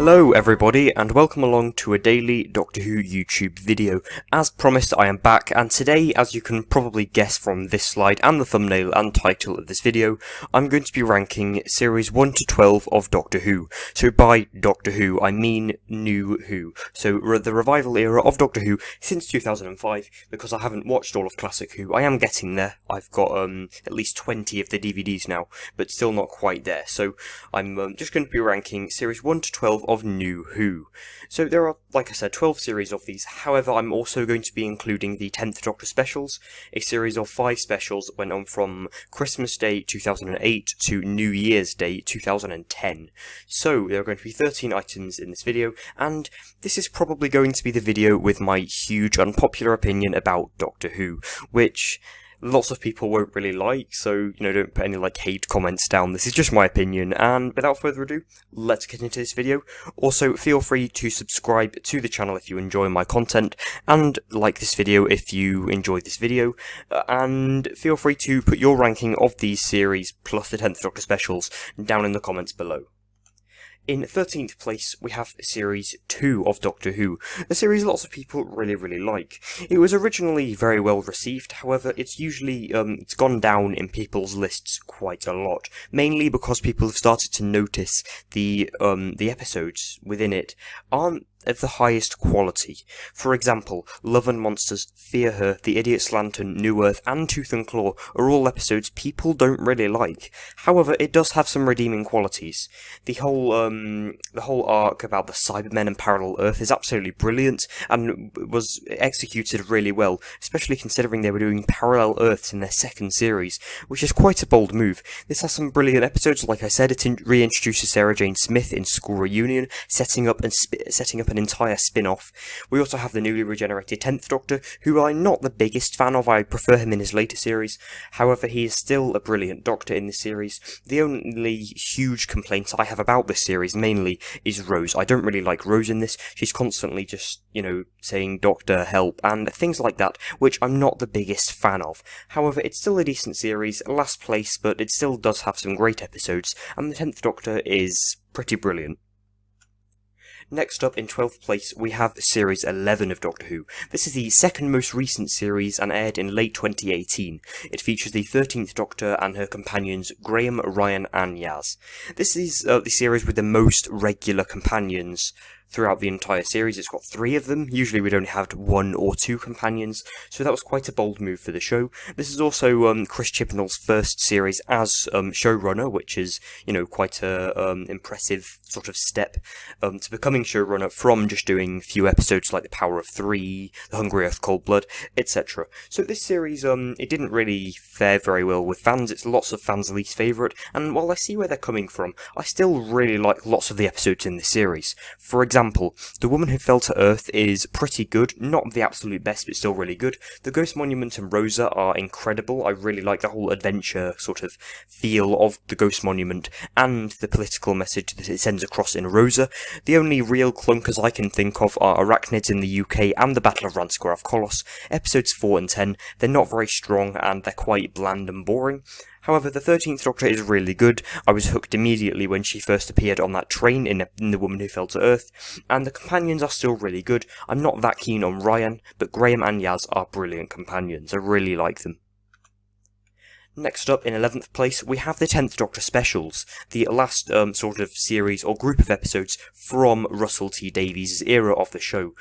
Hello everybody and welcome along to a daily Doctor Who YouTube video. As promised, I am back, and today, as you can probably guess from this slide and the thumbnail and title of this video, I'm going to be ranking series 1 to 12 of Doctor Who. So by Doctor Who, I mean New Who. So the revival era of Doctor Who since 2005, because I haven't watched all of Classic Who. I am getting there. I've got at least 20 of the DVDs now, but still not quite there. So I'm just going to be ranking series 1 to 12 of New Who. So there are, like I said, 12 series of these. However, I'm also going to be including the 10th Doctor specials, a series of 5 specials that went on from Christmas Day 2008 to New Year's Day 2010. So there are going to be 13 items in this video, and this is probably going to be the video with my huge unpopular opinion about Doctor Who, which lots of people won't really like, so, don't put any, hate comments down. This is just my opinion, and without further ado, let's get into this video. Also, feel free to subscribe to the channel if you enjoy my content, and like this video if you enjoyed this video, and feel free to put your ranking of these series, plus the 10th Doctor specials, down in the comments below. In 13th place, we have Series 2 of Doctor Who, a series lots of people really like. It was originally very well received, however, it's gone down in people's lists quite a lot, mainly because people have started to notice the episodes within it aren't of the highest quality. For example, Love and Monsters, Fear Her, The Idiot's Lantern, New Earth, and Tooth and Claw are all episodes people don't really like. However, it does have some redeeming qualities. The whole arc about the Cybermen and Parallel Earth is absolutely brilliant, and was executed really well, especially considering they were doing Parallel Earths in their second series, which is quite a bold move. This has some brilliant episodes. Like I said, it reintroduces Sarah Jane Smith in School Reunion, setting up an entire spin-off. We also have the newly regenerated 10th Doctor, who I'm not the biggest fan of. I prefer him in his later series. However, he is still a brilliant Doctor in this series. The only huge complaint I have about this series, mainly, is Rose. I don't really like Rose in this. She's constantly just, saying Doctor, help, and things like that, which I'm not the biggest fan of. However, it's still a decent series, last place, but it still does have some great episodes, and the 10th Doctor is pretty brilliant. Next up, in 12th place, we have Series 11 of Doctor Who. This is the second most recent series and aired in late 2018. It features the 13th Doctor and her companions Graham, Ryan, and Yaz. This is the series with the most regular companions throughout the entire series. It's got 3 of them. Usually we'd only have 1 or 2 companions, so that was quite a bold move for the show. This is also Chris Chibnall's first series as showrunner, which is, quite a impressive sort of step to becoming showrunner from just doing few episodes like The Power of 3, The Hungry Earth, Cold Blood, etc. So this series, it didn't really fare very well with fans. It's lots of fans' least favourite, and while I see where they're coming from, I still really like lots of the episodes in this series. For example, The Woman Who Fell to Earth is pretty good, not the absolute best, but still really good. The Ghost Monument and Rosa are incredible. I really like the whole adventure sort of feel of the Ghost Monument and the political message that it sends across in Rosa. The only real clunkers I can think of are Arachnids in the UK and the Battle of Ranskorath Kolos. Episodes 4 and 10, they're not very strong and they're quite bland and boring. However, the 13th Doctor is really good. I was hooked immediately when she first appeared on that train in The Woman Who Fell to Earth, and the companions are still really good. I'm not that keen on Ryan, but Graham and Yaz are brilliant companions. I really like them. Next up, in 11th place, we have the 10th Doctor specials, the last sort of series or group of episodes from Russell T Davies' era of the show.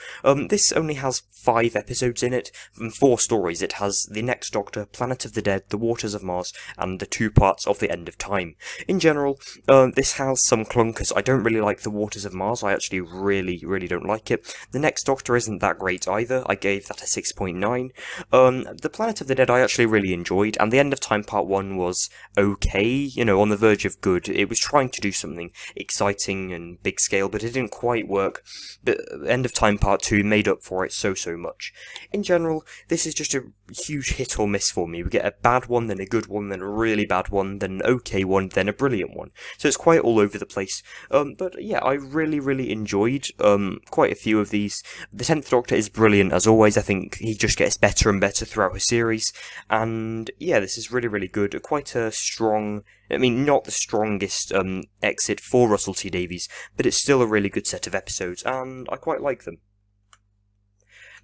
This only has 5 episodes in it, and 4 stories. It has The Next Doctor, Planet of the Dead, The Waters of Mars, and the 2 parts of The End of Time. In general, this has some clunkers. I don't really like The Waters of Mars. I actually really don't like it. The Next Doctor isn't that great either. I gave that a 6.9. The Planet of the Dead I actually really enjoyed, and The End of Time Part 1 was okay, on the verge of good. It was trying to do something exciting and big scale, but it didn't quite work. But End of Time Part 2 made up for it so much. In general, this is just a huge hit or miss for me. We get a bad one, then a good one, then a really bad one, then an okay one, then a brilliant one. So it's quite all over the place. But yeah, I really enjoyed quite a few of these. The 10th Doctor is brilliant as always. I think he just gets better and better throughout his series. And yeah, this is really good. Quite a strong, I mean, not the strongest exit for Russell T Davies, but it's still a really good set of episodes, and I quite like them.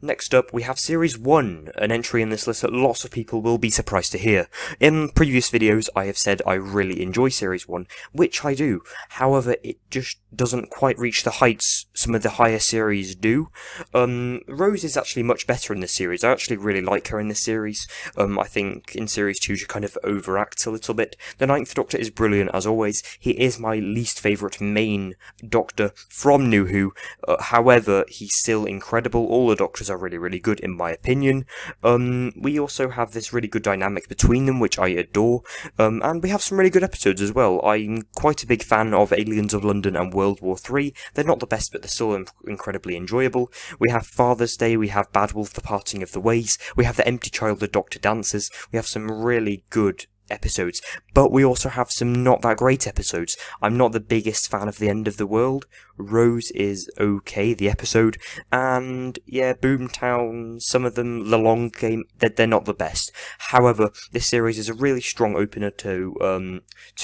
Next up, we have Series 1, an entry in this list that lots of people will be surprised to hear. In previous videos, I have said I really enjoy Series 1, which I do. However, it just doesn't quite reach the heights some of the higher series do. Rose is actually much better in this series. I actually really like her in this series. I think in Series 2 she kind of overacts a little bit. The 9th Doctor is brilliant as always. He is my least favourite main Doctor from New Who. However, he's still incredible. All the Doctors are really good in my opinion. We also have this really good dynamic between them, which I adore. And we have some really good episodes as well. I'm quite a big fan of Aliens of London and World War III. They're not the best, but they're still incredibly enjoyable. We have Father's Day, we have Bad Wolf, The Parting of the Ways, we have The Empty Child, The Doctor Dances. We have some really good episodes, but we also have some not that great episodes. I'm not the biggest fan of The End of the World. Rose is okay, the episode, and yeah, Boomtown, some of them, The Long Game, they're not the best. However, this series is a really strong opener to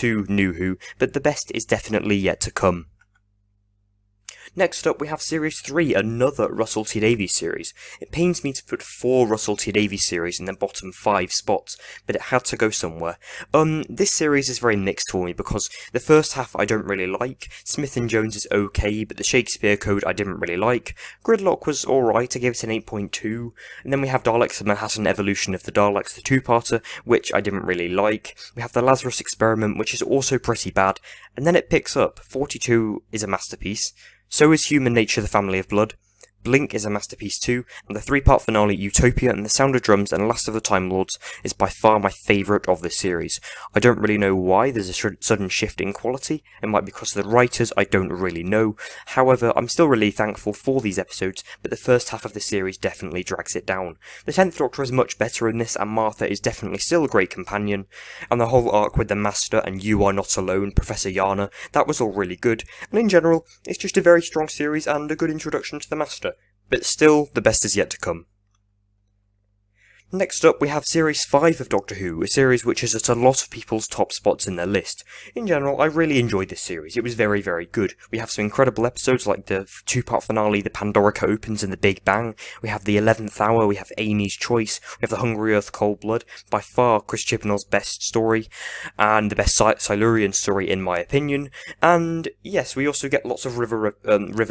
New Who, but the best is definitely yet to come. Next up, we have Series 3, another Russell T Davies series. It pains me to put 4 Russell T Davies series in the bottom 5 spots, but it had to go somewhere. This series is very mixed for me because the first half I don't really like, Smith and Jones is okay, but the Shakespeare Code I didn't really like, Gridlock was alright, I gave it an 8.2, and then we have Daleks and Manhattan Evolution of the Daleks, the two-parter, which I didn't really like. We have The Lazarus Experiment, which is also pretty bad, and then it picks up. 42 is a masterpiece. So is Human Nature, The Family of Blood. Blink is a masterpiece too, and the 3-part finale, Utopia and the Sound of Drums and Last of the Time Lords, is by far my favourite of this series. I don't really know why there's a sudden shift in quality. It might be because of the writers, I don't really know. However, I'm still really thankful for these episodes, but the first half of the series definitely drags it down. The 10th Doctor is much better in this, and Martha is definitely still a great companion, and the whole arc with the Master and You Are Not Alone, Professor Yana, that was all really good, and in general, it's just a very strong series and a good introduction to the Master. But still, the best is yet to come. Next up, we have Series 5 of Doctor Who, a series which is at a lot of people's top spots in their list. In general, I really enjoyed this series. It was very good. We have some incredible episodes like the 2-part finale, The Pandorica Opens and The Big Bang. We have The 11th Hour, we have Amy's Choice, we have The Hungry Earth Cold Blood, by far Chris Chibnall's best story, and the best Silurian story in my opinion. And yes, we also get lots of River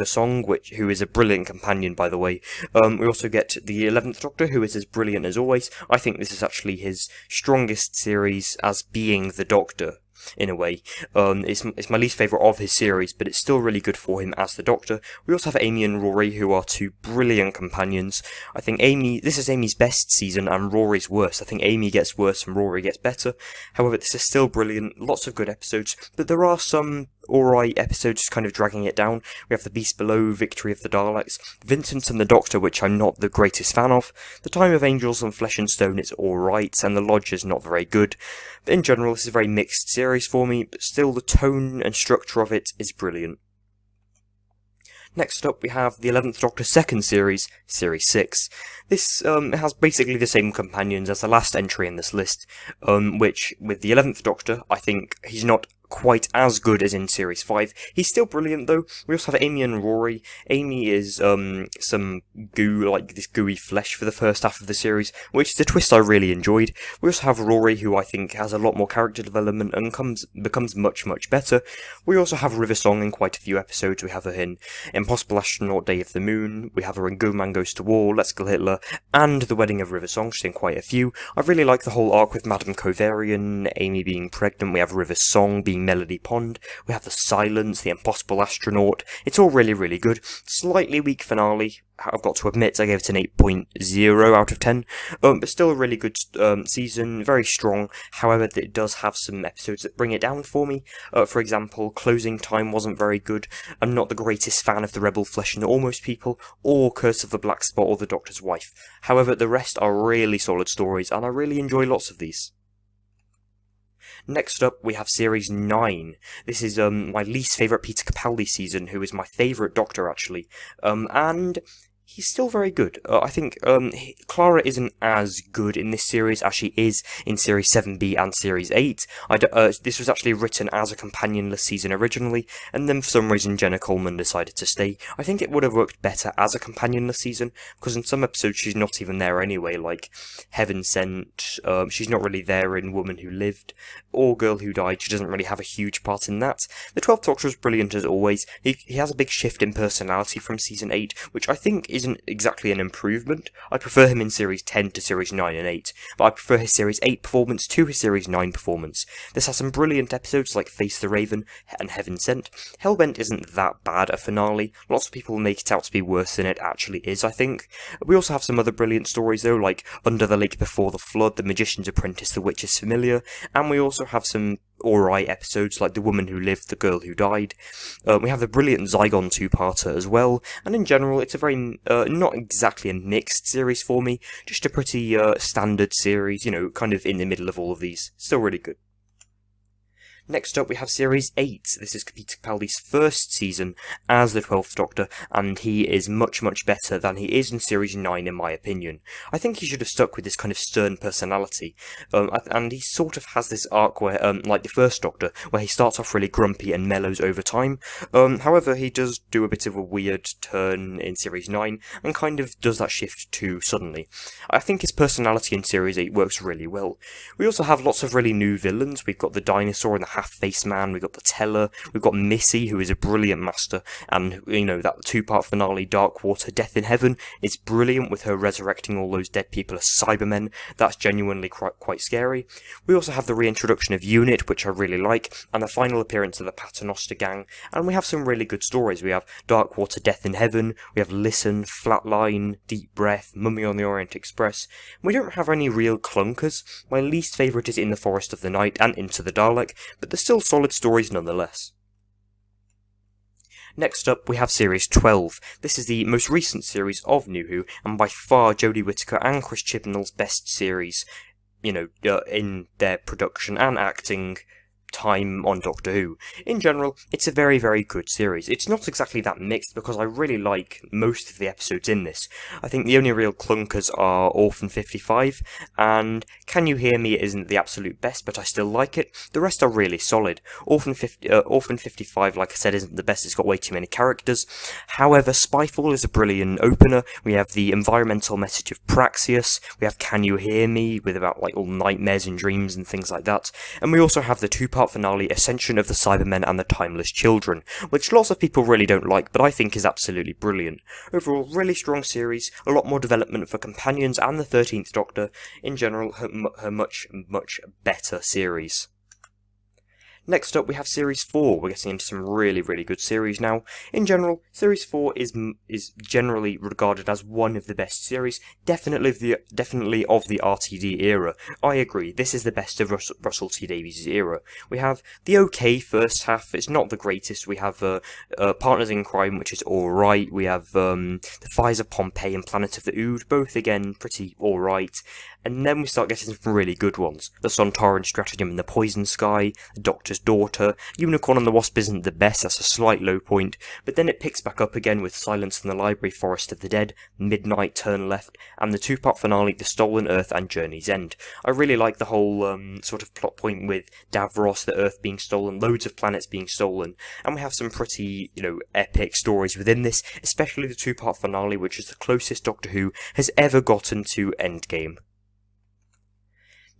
Song, who is a brilliant companion by the way. We also get The 11th Doctor, who is as brilliant as always. I think this is actually his strongest series as being the Doctor, in a way. It's my least favourite of his series, but it's still really good for him as the Doctor. We also have Amy and Rory, who are two brilliant companions. I think this is Amy's best season and Rory's worst. I think Amy gets worse and Rory gets better. However, this is still brilliant, lots of good episodes, but there are some alright episodes kind of dragging it down. We have The Beast Below, Victory of the Daleks, Vincent and the Doctor, which I'm not the greatest fan of, The Time of Angels and Flesh and Stone is alright, and The Lodge is not very good. But in general, this is a very mixed series for me, but still the tone and structure of it is brilliant. Next up, we have the 11th Doctor second series, Series 6. This has basically the same companions as the last entry in this list, which, with the 11th Doctor, I think he's not quite as good as in Series 5. He's still brilliant though. We also have Amy and Rory. Amy is some goo, like this gooey flesh for the first half of the series, which is a twist I really enjoyed. We also have Rory, who I think has a lot more character development and becomes much better. We also have River Song in quite a few episodes. We have her in Impossible Astronaut, Day of the Moon. We have her in Go Man Goes to War, Let's Kill Hitler, and The Wedding of River Song. She's in quite a few. I really like the whole arc with Madame Kovarian, Amy being pregnant. We have River Song being Missing Melody Pond. We have The Silence, The Impossible Astronaut. It's all really, really good. Slightly weak finale. I've got to admit, I gave it an 8.0 out of 10, but still a really good season, very strong. However, it does have some episodes that bring it down for me. For example, Closing Time wasn't very good. I'm not the greatest fan of the Rebel Flesh and Almost People, or Curse of the Black Spot, or The Doctor's Wife. However, the rest are really solid stories, and I really enjoy lots of these. Next up, we have Series 9. This is my least favourite Peter Capaldi season, who is my favourite Doctor, actually. And he's still very good. I think Clara isn't as good in this series as she is in Series 7B and Series 8. This was actually written as a companionless season originally, and then for some reason Jenna Coleman decided to stay. I think it would have worked better as a companionless season, because in some episodes she's not even there anyway, like Heaven Sent. She's not really there in Woman Who Lived, or Girl Who Died. She doesn't really have a huge part in that. The 12th Doctor is brilliant as always. He has a big shift in personality from Season 8, which I think isn't exactly an improvement. I prefer him in Series 10 to Series 9 and 8, but I prefer his Series 8 performance to his Series 9 performance. This has some brilliant episodes like Face the Raven and Heaven Sent. Hellbent isn't that bad a finale. Lots of people make it out to be worse than it actually is, I think. We also have some other brilliant stories though, like Under the Lake Before the Flood, The Magician's Apprentice, The Witch's Familiar, and we also have some alright episodes like The Woman Who Lived, The Girl Who Died. We have the brilliant Zygon 2-parter as well, and in general it's a very, not exactly a mixed series for me, just a pretty standard series, you know, kind of in the middle of all of these. Still really good. Next up we have Series 8. This is Peter Capaldi's first season as the 12th Doctor, and he is much, much better than he is in Series 9 in my opinion. I think he should have stuck with this kind of stern personality, and he sort of has this arc where, like the first Doctor, where he starts off really grumpy and mellows over time. However, he does do a bit of a weird turn in Series 9, and kind of does that shift too suddenly. I think his personality in Series 8 works really well. We also have lots of really new villains. We've got the Dinosaur and the Half-Faced Man, we've got the Teller, we've got Missy, who is a brilliant master, and, you know, that 2-part finale, Dark Water, Death in Heaven, is brilliant with her resurrecting all those dead people as Cybermen. That's genuinely quite scary. We also have the reintroduction of Unit, which I really like, and the final appearance of the Paternoster Gang, and we have some really good stories. We have Dark Water, Death in Heaven, we have Listen, Flatline, Deep Breath, Mummy on the Orient Express. We don't have any real clunkers. My least favourite is In the Forest of the Night and Into the Dalek, but they're still solid stories nonetheless. Next up, we have Series 12. This is the most recent series of New Who, and by far Jodie Whittaker and Chris Chibnall's best series, you know, in their production and acting time on Doctor Who. In general, it's a very, very good series. It's not exactly that mixed, because I really like most of the episodes in this. I think the only real clunkers are Orphan 55, and Can You Hear Me isn't the absolute best, but I still like it. The rest are really solid. Orphan 55, like I said, isn't the best. It's got way too many characters. However, Spyfall is a brilliant opener. We have the environmental message of Praxeus. We have Can You Hear Me, with about like all nightmares and dreams and things like that. And we also have the 2-part finale, Ascension of the Cybermen and the Timeless Children, which lots of people really don't like, but I think is absolutely brilliant. Overall, really strong series, a lot more development for companions and the 13th Doctor. In general, her much, much better series. Next up, we have Series 4. We're getting into some really, really good series now. In general, Series 4 is generally regarded as one of the best series, definitely of the RTD era. I agree, this is the best of Russell T Davies' era. We have the okay first half, it's not the greatest. We have Partners in Crime, which is alright. We have The Fires of Pompeii and Planet of the Ood, both again pretty alright. And then we start getting some really good ones. The Sontaran Stratagem and the Poison Sky, The Doctor's Daughter, Unicorn and the Wasp isn't the best, that's a slight low point, but then it picks back up again with Silence in the Library, Forest of the Dead, Midnight, Turn Left, and the 2-part finale, The Stolen Earth and Journey's End. I really like the whole sort of plot point with Davros, the Earth being stolen, loads of planets being stolen, and we have some pretty, you know, epic stories within this, especially the 2-part finale, which is the closest Doctor Who has ever gotten to Endgame.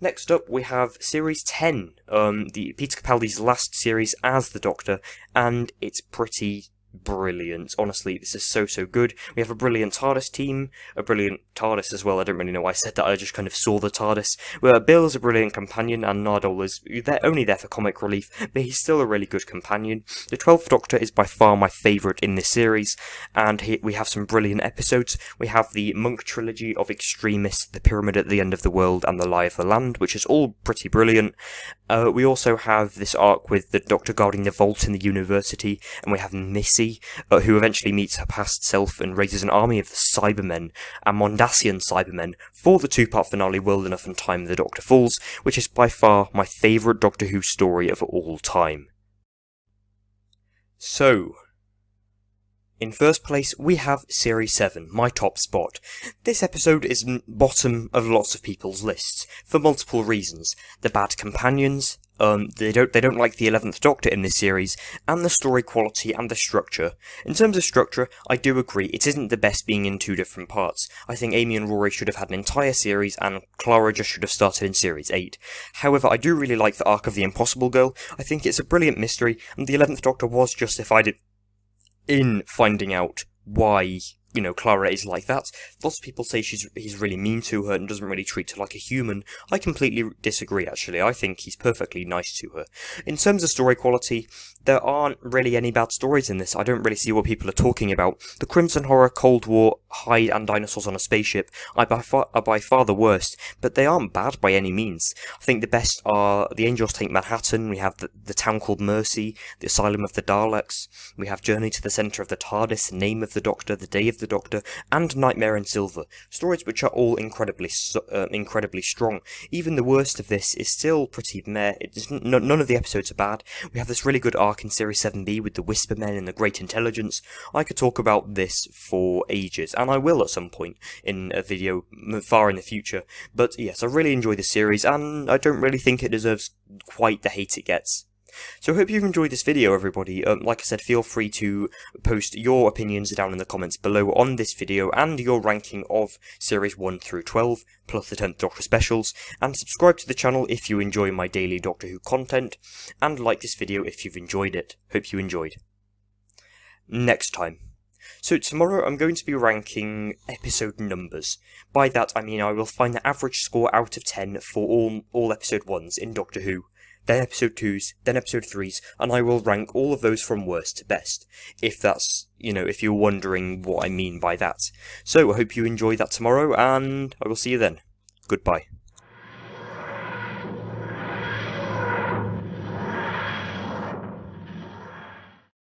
Next up, we have Series 10, the Peter Capaldi's last series as the Doctor, and it's pretty brilliant. Honestly, this is so good. We have a brilliant TARDIS team, a brilliant TARDIS as well. I don't really know why I said that, I just kind of saw the TARDIS. Well, Bill is a brilliant companion, and Nardole is only there for comic relief, but he's still a really good companion. The 12th Doctor is by far my favourite in this series, and we have some brilliant episodes. We have the Monk trilogy of Extremis, The Pyramid at the End of the World, and The Lie of the Land, which is all pretty brilliant. We also have this arc with the Doctor guarding the vault in the university, and we have Missy, who eventually meets her past self and raises an army of the Cybermen and Mondasian Cybermen for the two-part finale World Enough and Time the Doctor Falls, which is by far my favourite Doctor Who story of all time. So, in first place, we have Series 7, my top spot. This episode is bottom of lots of people's lists, for multiple reasons. The bad companions, they don't like the 11th Doctor in this series, and the story quality and the structure. In terms of structure, I do agree, it isn't the best being in two different parts. I think Amy and Rory should have had an entire series, and Clara just should have started in Series 8. However, I do really like the arc of the Impossible Girl. I think it's a brilliant mystery, and the 11th Doctor was justified in finding out why, Clara is like that. Lots of people say he's really mean to her and doesn't really treat her like a human. I completely disagree, actually. I think he's perfectly nice to her. In terms of story quality, there aren't really any bad stories in this. I don't really see what people are talking about. The Crimson Horror, Cold War, Hyde, and Dinosaurs on a Spaceship are by far the worst, but they aren't bad by any means. I think the best are The Angels Take Manhattan, we have the Town Called Mercy, The Asylum of the Daleks, we have Journey to the Centre of the TARDIS, Name of the Doctor, The Day of the Doctor, and Nightmare in Silver. Stories which are all incredibly strong. Even the worst of this is still pretty meh. None of the episodes are bad. We have this really good arc in Series 7B with the Whispermen and the Great Intelligence. I could talk about this for ages, and I will at some point in a video far in the future. But yes, I really enjoy this series, and I don't really think it deserves quite the hate it gets. So I hope you've enjoyed this video, everybody. Like I said, feel free to post your opinions down in the comments below on this video and your ranking of Series 1 through 12, plus the 10th Doctor specials, and subscribe to the channel if you enjoy my daily Doctor Who content, and like this video if you've enjoyed it. Hope you enjoyed. Next time. So tomorrow I'm going to be ranking episode numbers. By that I mean I will find the average score out of 10 for all episode 1s in Doctor Who, then episode 2s, then episode 3s, and I will rank all of those from worst to best, if that's, if you're wondering what I mean by that. So I hope you enjoy that tomorrow, and I will see you then. Goodbye.